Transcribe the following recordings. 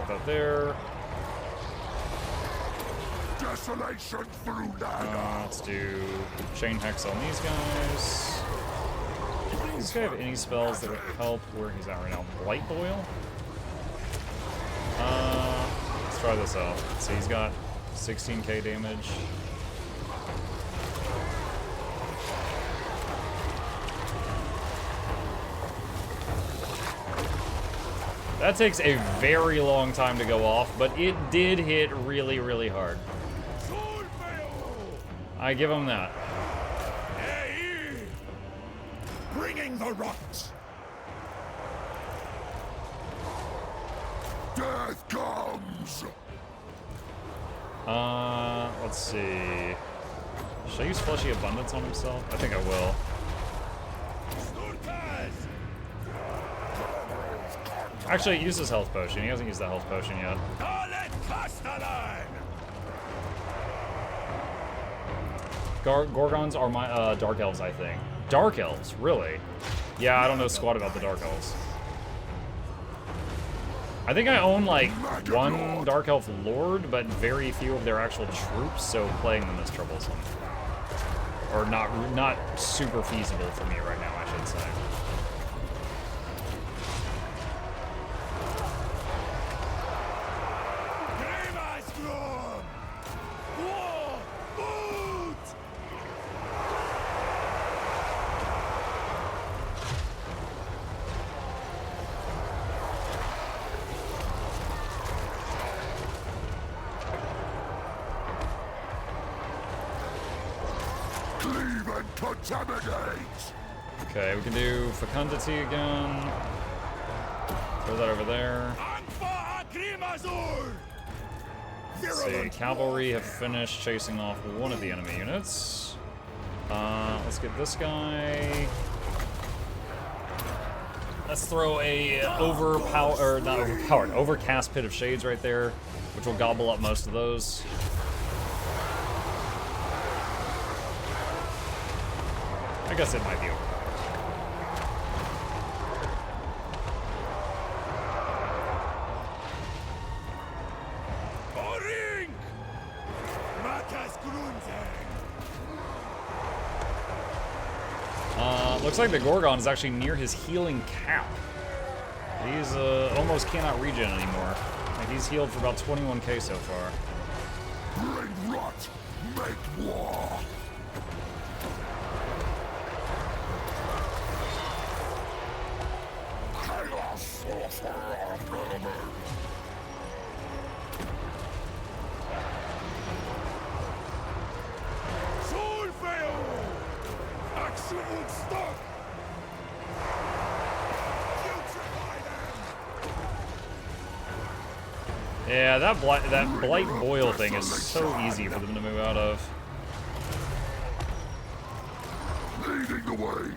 that there. Desolation through Naga. Let's do Chain Hex on these guys. Does this guy have any spells that would help where he's at right now? Blight Boil? Let's try this out. So he's got 16k damage. That takes a very long time to go off, but it did hit really, really hard. I give him that. Bringing the rot. Death comes. Let's see. Should I use Fleshy Abundance on himself? I think I will. Actually, use his health potion. He hasn't used the health potion yet. Gorgons are my Dark Elves, I think. Dark Elves, really? Yeah, I don't know squat about the Dark Elves. I think I own like one Dark Elf Lord, but very few of their actual troops, so playing them is troublesome. Or not super feasible for me right now, I should say. Okay, we can do Fecundity again. Throw that over there. Let's see, Cavalry have finished chasing off one of the enemy units. Let's get this guy. Let's throw a overcast Pit of Shades right there, which will gobble up most of those. I guess it might be over. Looks like the Gorgon is actually near his healing cap. He's almost cannot regen anymore. Like, he's healed for about 21k so far. Bring rot, make war. Yeah, that Blight Boil thing is so easy for them to move out of. Leading the way.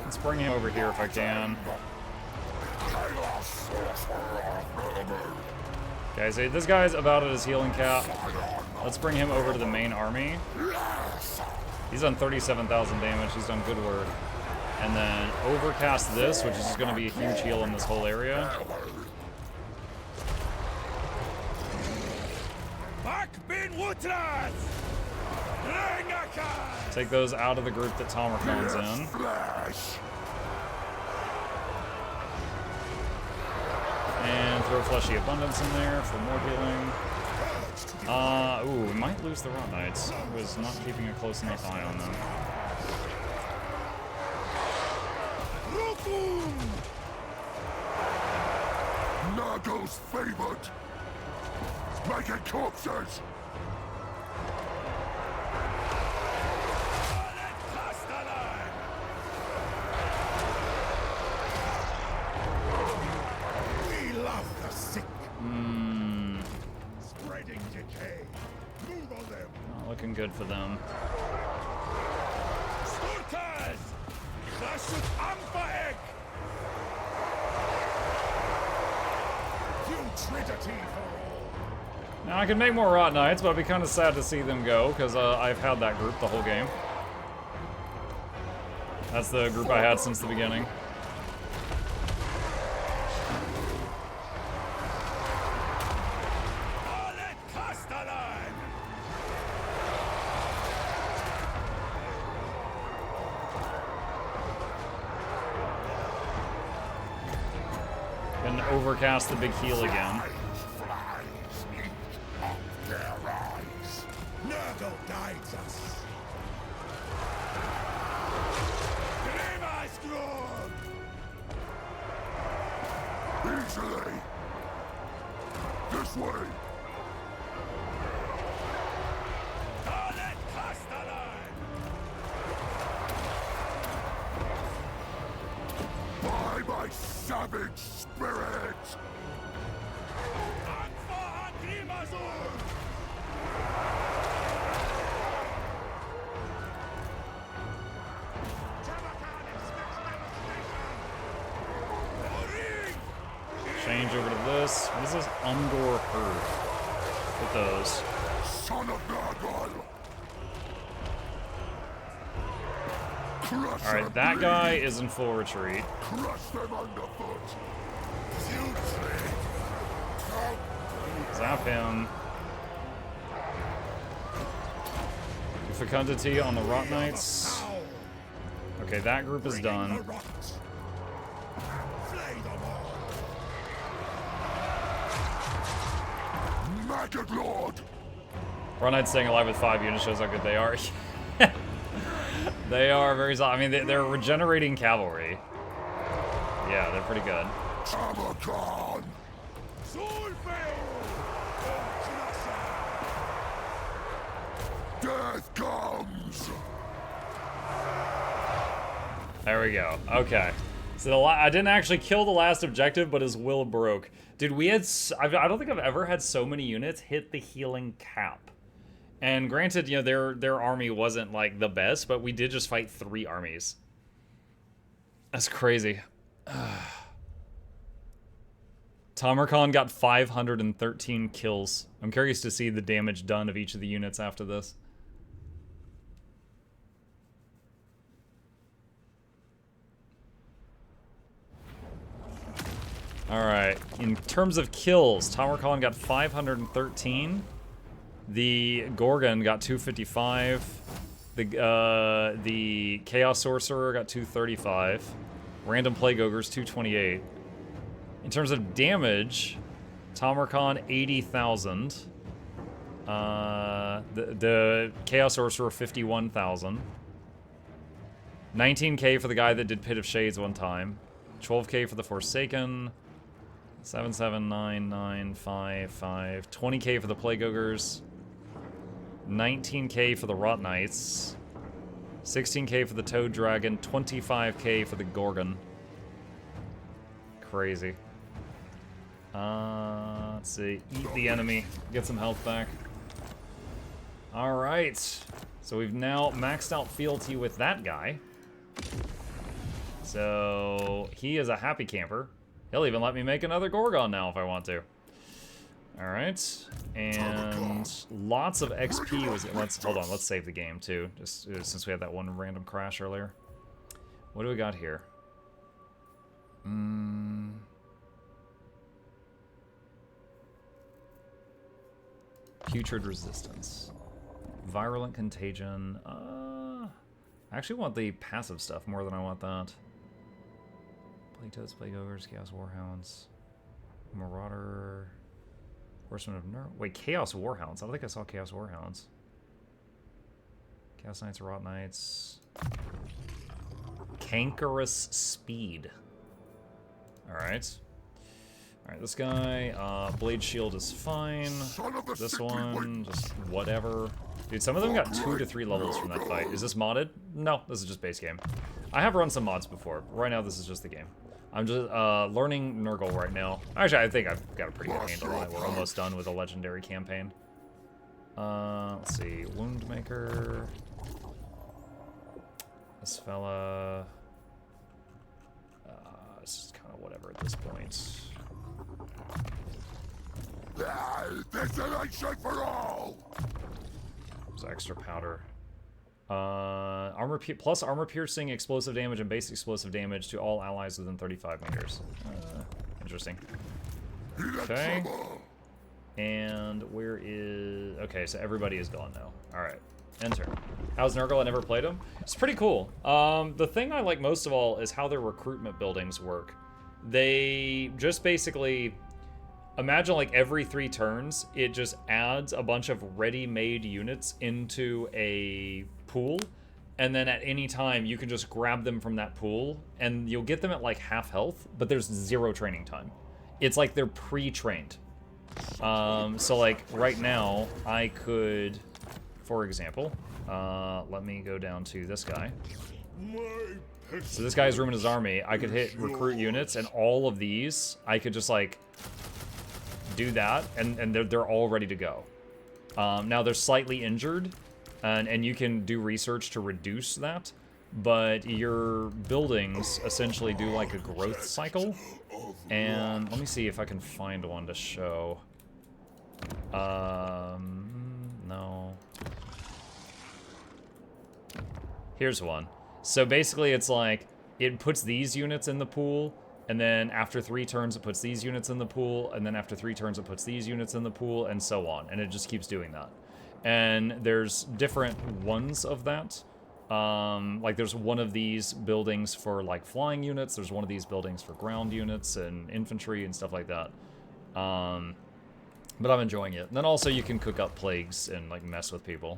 Let's bring him over here if I can. Okay, so this guy's about at his healing cap. Let's bring him over to the main army. He's done 37,000 damage. He's done good work. And then overcast this, which is just going to be a huge heal in this whole area. Take those out of the group that Tamurkhan's in. And throw Fleshy Abundance in there for more healing. Ooh, we might lose the Rot Knights. I was not keeping a close enough eye on them. Nago's favored. Making corpses. We love the sick. Spreading decay. Move on them. Not looking good for them. Now, I can make more Rot Knights, but I'd be kind of sad to see them go, because I've had that group the whole game. That's the group I had since the beginning. Can overcast the big heal again. Nurgle guides us. Easily. This way. By my savage spirit. Change over to this. What is this? Ungor Herd. With those. Son of Nurgle. Alright, that guy is in full retreat. Crush them underfoot. Zap him. Fecundity on the Rot Knights. Okay, that group is done. Maggot Lord. Rot Knights staying alive with 5 units shows how good they are. They are very solid. I mean, they're regenerating cavalry. Yeah, they're pretty good. Tamurkhan. Death comes. There we go. Okay. So I didn't actually kill the last objective, but his will broke. Dude, we had... I don't think I've ever had so many units hit the healing cap. And granted, you know, their army wasn't, like, the best, but we did just fight 3 armies. That's crazy. Tamurkhan got 513 kills. I'm curious to see the damage done of each of the units after this. Alright, in terms of kills, Tamurkhan got 513. The Gorgon got 255. The Chaos Sorcerer got 235. Random Plague Ogres 228. In terms of damage, Tamurkhan 80,000. The Chaos Sorcerer 51,000. 19k for the guy that did Pit of Shades one time. 12k for the Forsaken. 779,955. 20k for the Plague Ogres. 19k for the Rot Knights. 16k for the Toad Dragon. 25k for the Gorgon. Crazy. Let's see. Eat the enemy. Get some health back. Alright. So we've now maxed out fealty with that guy. So he is a happy camper. He'll even let me make another Gorgon now if I want to. Alright. And lots of XP was... Hold on, let's save the game too. Just since we had that one random crash earlier. What do we got here? Putrid Resistance. Virulent Contagion. I actually want the passive stuff more than I want that. Plague Toads, Plague Ogres, Chaos Warhounds. Marauder. Horseman of Ner... Wait, Chaos Warhounds. I don't think I saw Chaos Warhounds. Chaos Knights, Rot Knights. Cankerous Speed. Alright. Alright, this guy, Blade Shield is fine. This one, just whatever. Dude, some of them got 2 to 3 levels from that fight. Is this modded? No, this is just base game. I have run some mods before. Right now, this is just the game. I'm just learning Nurgle right now. Actually, I think I've got a pretty good handle on it. We're almost done with a legendary campaign. Let's see. Woundmaker. This fella... it's just kind of whatever at this point. Desolation for all! There's extra powder. Plus armor piercing, explosive damage, and basic explosive damage to all allies within 35 meters. Interesting. Okay. And where is... Okay, so everybody is gone now. Alright. Enter. How's Nurgle? I never played him. It's pretty cool. The thing I like most of all is how their recruitment buildings work. They just basically... Imagine like every 3 turns, it just adds a bunch of ready-made units into a pool, and then at any time you can just grab them from that pool, and you'll get them at like half health, but there's 0 training time. It's like they're pre-trained. So like right now, I could, for example, let me go down to this guy. So this guy's room in his army. I could hit recruit units, and all of these, I could just like do that, and they're all ready to go. Now they're slightly injured, and you can do research to reduce that, but your buildings essentially do like a growth cycle. And let me see if I can find one to show. No. Here's one. So basically it's like, it puts these units in the pool, and then after 3 turns, it puts these units in the pool, and then after 3 turns, it puts these units in the pool, and so on. And it just keeps doing that. And there's different ones of that. Like there's one of these buildings for like flying units, there's one of these buildings for ground units and infantry and stuff like that. But I'm enjoying it. And then also you can cook up plagues and like mess with people.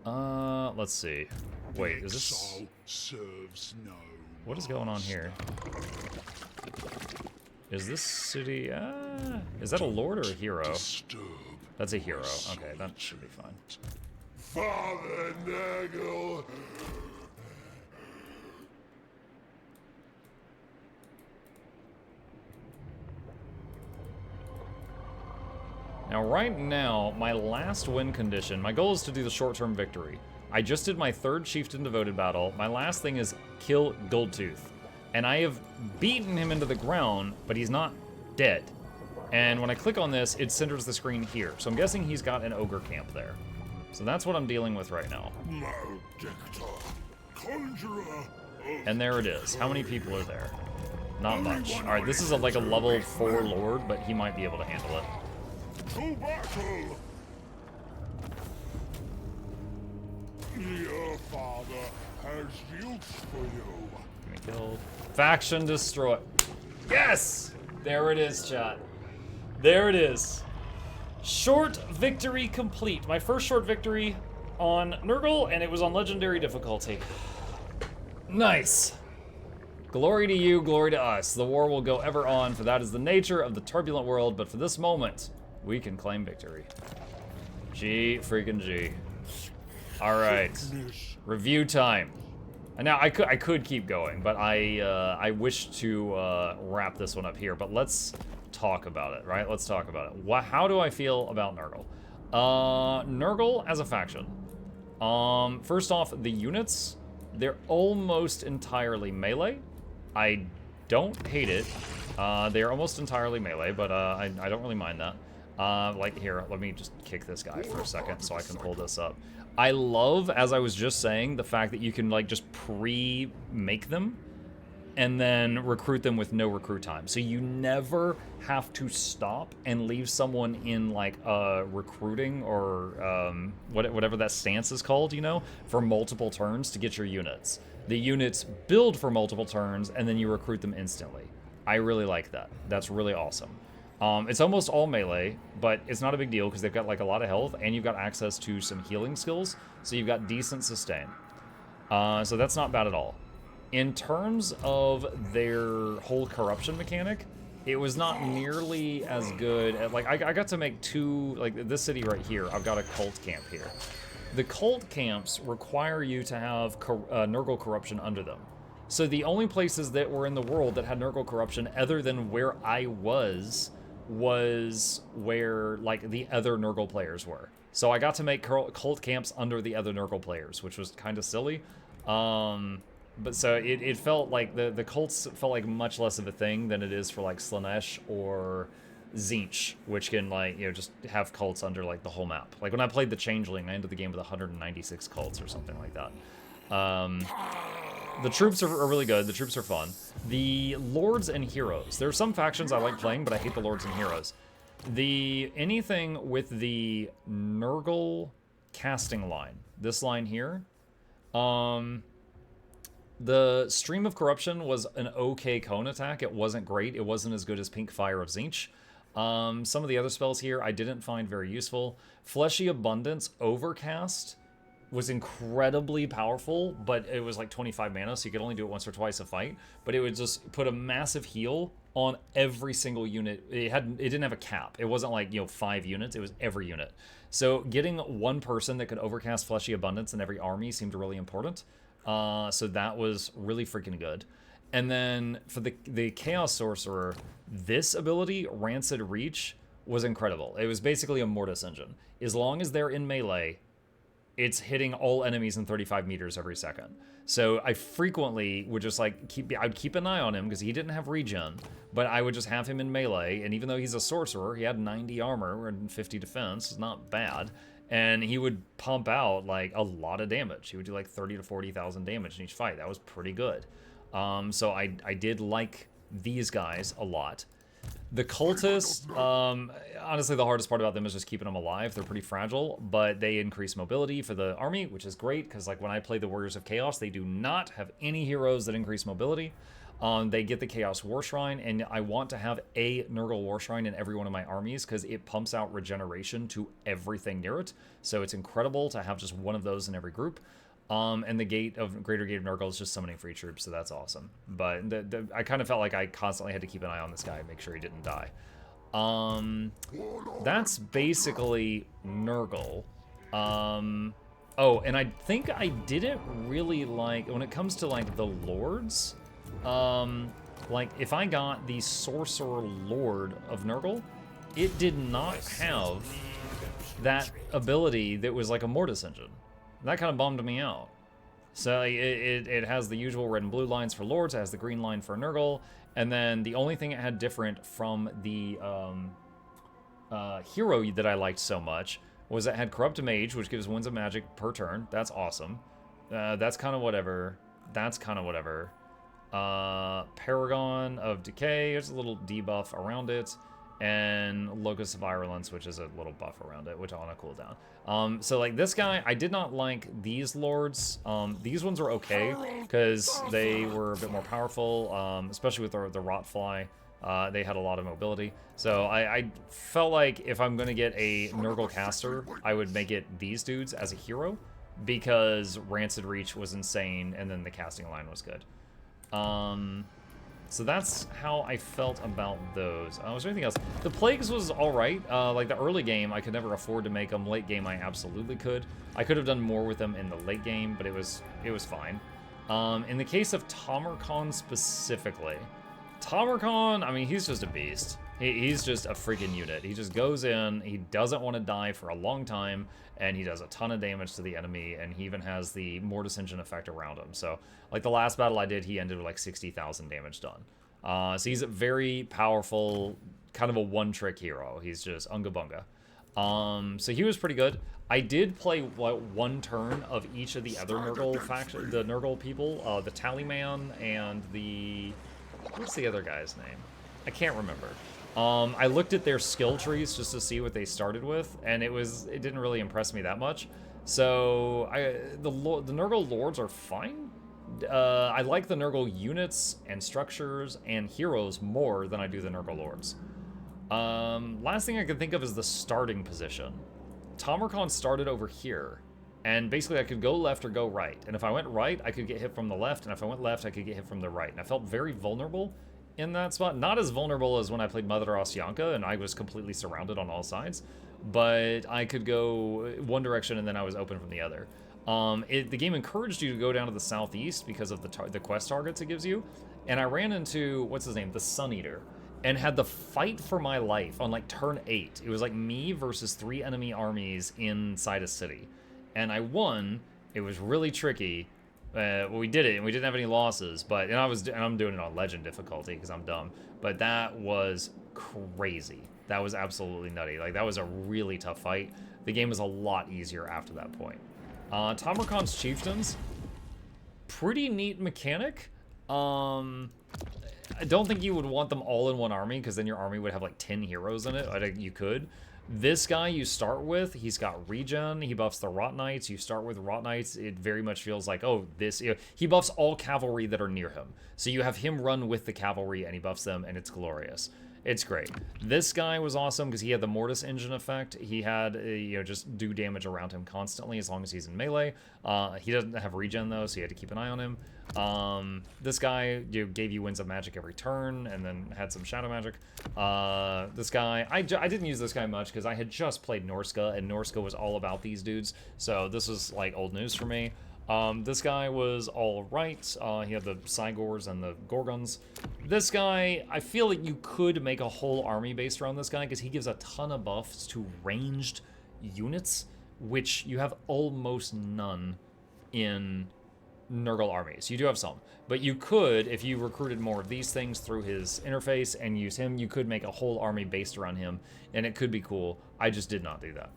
Let's see. Wait, is this... What is going on here? Is this city... is that a lord or a hero? That's a hero. Okay, that should be fine. Father Nurgle! Now, right now, my last win condition, my goal is to do the short-term victory. I just did my 3rd Chieftain Devoted battle. My last thing is kill Goldtooth. And I have beaten him into the ground, but he's not dead. And when I click on this, it centers the screen here. So I'm guessing he's got an ogre camp there. So that's what I'm dealing with right now. And there it is. How many people are there? Not much. Alright, this is like a level 4 lord, but he might be able to handle it. To battle! Your father has use for you. Give me killed. Faction destroy. Yes! There it is, chat. There it is. Short victory complete. My first short victory on Nurgle, and it was on legendary difficulty. Nice. Glory to you, glory to us. The war will go ever on, for that is the nature of the turbulent world, but for this moment, we can claim victory. G freaking G. Alright. Review time. And now I could keep going, but I wish to wrap this one up here. But let's talk about it, right? Let's talk about it. How do I feel about Nurgle? Nurgle as a faction. First off, the units, they're almost entirely melee. I don't hate it. They're almost entirely melee, but I don't really mind that. Like here, let me just kick this guy for a second so I can pull this up. I love, as I was just saying, the fact that you can like just pre-make them and then recruit them with no recruit time. So you never have to stop and leave someone in like recruiting or whatever that stance is called, you know, for multiple turns to get your units. The units build for multiple turns and then you recruit them instantly. I really like that. That's really awesome. It's almost all melee, but it's not a big deal because they've got like a lot of health and you've got access to some healing skills, so you've got decent sustain. So that's not bad at all. In terms of their whole corruption mechanic, it was not nearly as good at, like, I got to make 2, like this city right here, I've got a cult camp here. The cult camps require you to have Nurgle corruption under them. So the only places that were in the world that had Nurgle corruption other than where I was where like the other Nurgle players were. So I got to make cult camps under the other Nurgle players, which was kind of silly. But so it felt like the cults felt like much less of a thing than it is for like Slaanesh or Tzeentch, which can, like, you know, just have cults under, like, the whole map. Like, when I played the Changeling, I ended the game with 196 cults or something like that. The troops are really good. The troops are fun. The lords and heroes. There are some factions I like playing, but I hate the lords and heroes. Anything with the Nurgle casting line, this line here, the Stream of Corruption was an okay cone attack. It wasn't great. It wasn't as good as Pink Fire of Tzeentch. Some of the other spells here I didn't find very useful. Fleshy Abundance Overcast was incredibly powerful, but it was like 25 mana, so you could only do it once or twice a fight. But it would just put a massive heal on every single unit. It didn't have a cap. It wasn't like, you know, 5 units. It was every unit. So getting one person that could overcast Fleshy Abundance in every army seemed really important. So that was really freaking good. And then for the Chaos Sorcerer, this ability, Rancid Reach, was incredible. It was basically a Mortis engine. As long as they're in melee, it's hitting all enemies in 35 meters every second. So I frequently would just like I'd keep an eye on him because he didn't have regen, but I would just have him in melee. And even though he's a sorcerer, he had 90 armor and 50 defense. It's not bad. And he would pump out like a lot of damage. He would do like 30 to 40,000 damage in each fight. That was pretty good. So I did like these guys a lot. The cultists, honestly, the hardest part about them is just keeping them alive. They're pretty fragile, but they increase mobility for the army, which is great, because like when I play the Warriors of Chaos, they do not have any heroes that increase mobility. They get the Chaos War Shrine, and I want to have a Nurgle War Shrine in every one of my armies, because it pumps out regeneration to everything near it. So it's incredible to have just one of those in every group. And the Greater Gate of Nurgle is just summoning free troops, so that's awesome. But I kind of felt like I constantly had to keep an eye on this guy and make sure he didn't die. That's basically Nurgle. Oh, and I think I didn't really like, when it comes to like the lords, like if I got the Sorcerer Lord of Nurgle, it did not have that ability that was like a Mortis engine. That kind of bummed me out. So it has the usual red and blue lines for lords, it has the green line for Nurgle, and then the only thing it had different from the hero that I liked so much was it had Corrupt Mage, which gives Winds of Magic per turn. That's awesome. That's kind of whatever. That's kind of whatever. Paragon of Decay, there's a little debuff around it. And Locus of Virulence, which is a little buff around it, which on a cooldown. So like this guy, I did not like these lords. These ones were okay because they were a bit more powerful, especially with the Rotfly. They had a lot of mobility. So I felt like if I'm going to get a Nurgle caster, I would make it these dudes as a hero because Rancid Reach was insane and then the casting line was good. So that's how I felt about those. Was there anything else? The Plagues was alright. Like the early game, I could never afford to make them. Late game, I absolutely could. I could have done more with them in the late game, but it was fine. In the case of Tamurkhan specifically, Tamurkhan, I mean, he's just a beast. He's just a freaking unit. He just goes in, he doesn't want to die for a long time, and he does a ton of damage to the enemy, and he even has the Mortis Engine effect around him. So, like the last battle I did, he ended with like 60,000 damage done. So he's a very powerful, kind of a one-trick hero. He's just unga bunga. So he was pretty good. I did play one turn of each of the other Nurgle faction, the Nurgle people, the Tallyman and the, what's the other guy's name? I can't remember. I looked at their skill trees just to see what they started with, and it didn't really impress me that much. So the Nurgle lords are fine. I like the Nurgle units and structures and heroes more than I do the Nurgle lords. Last thing I can think of is the starting position. Tamurkhan started over here, and basically I could go left or go right. And if I went right, I could get hit from the left, and if I went left, I could get hit from the right. And I felt very vulnerable in that spot. Not as vulnerable as when I played Mother Osyanka, and I was completely surrounded on all sides. But I could go one direction, and then I was open from the other. The game encouraged you to go down to the southeast because of the quest targets it gives you. And I ran into, what's his name, the Sun Eater, and had the fight for my life on like turn 8. It was like me versus 3 enemy armies inside a city. And I won. It was really tricky. We did it, and we didn't have any losses. And I'm doing it on legend difficulty because I'm dumb. But that was crazy. That was absolutely nutty. Like, that was a really tough fight. The game was a lot easier after that point. Tamurkhan's Chieftains, pretty neat mechanic. I don't think you would want them all in one army, because then your army would have like 10 heroes in it. I think you could. This guy you start with, he's got regen, he buffs the Rot Knights. You start with Rot Knights, it very much feels like, oh, this, you know, he buffs all cavalry that are near him. So you have him run with the cavalry and he buffs them, and it's glorious. It's great. This guy was awesome because he had the Mortis Engine effect. He had, you know, just do damage around him constantly as long as he's in melee. He doesn't have regen though, so you had to keep an eye on him. This guy gave you Winds of Magic every turn and then had some Shadow Magic. This guy, I didn't use this guy much because I had just played Norska, and Norska was all about these dudes. So this was like old news for me. This guy was all right. He had the Cygors and the Gorgons. This guy, I feel like you could make a whole army based around this guy because he gives a ton of buffs to ranged units, which you have almost none in Nurgle armies. You do have some, but you could, if you recruited more of these things through his interface and use him, you could make a whole army based around him, and it could be cool. I just did not do that.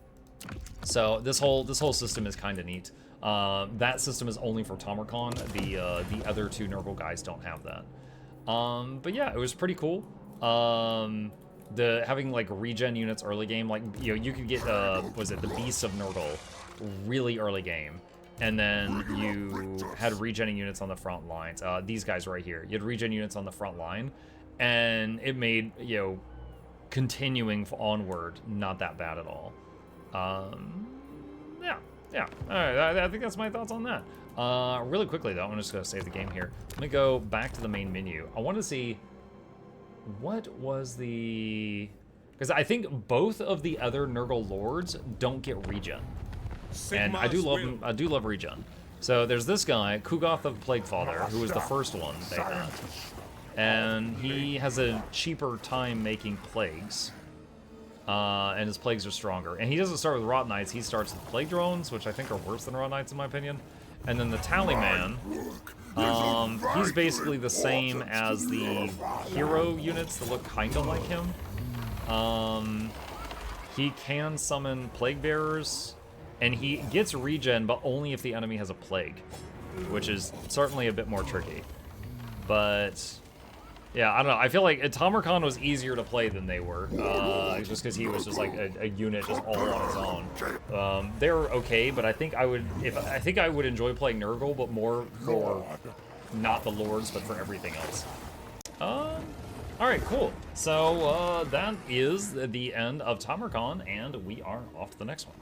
So this whole system is kind of neat. That system is only for Tamurkhan. The other two Nurgle guys don't have that. But yeah, it was pretty cool. Having like regen units early game, like, you know, you could get was it the Beasts of Nurgle really early game, and then you had regening units on the front lines. These guys right here, you had regen units on the front line, and it made, you know, continuing onward not that bad at all. Yeah. All right, I think that's my thoughts on that. Really quickly, though, I'm just going to save the game here. Let me go back to the main menu. I want to see what was the... Because I think both of the other Nurgle Lords don't get regen. And I do love regen. So there's this guy, Kugoth of Plaguefather, who was the first one they had. And he has a cheaper time making plagues. And his plagues are stronger. And he doesn't start with Rot Knights, he starts with Plague Drones, which I think are worse than Rot Knights in my opinion. And then the Tallyman, he's basically the same as the hero units that look kind of like him. He can summon Plague Bearers, and he gets regen, but only if the enemy has a plague, which is certainly a bit more tricky. But... yeah, I don't know. I feel like Tamurkhan was easier to play than they were, just because he was just like a unit just all on his own. They're okay, but I think I would enjoy playing Nurgle, but more for not the lords, but for everything else. All right, cool. So that is the end of Tamurkhan, and we are off to the next one.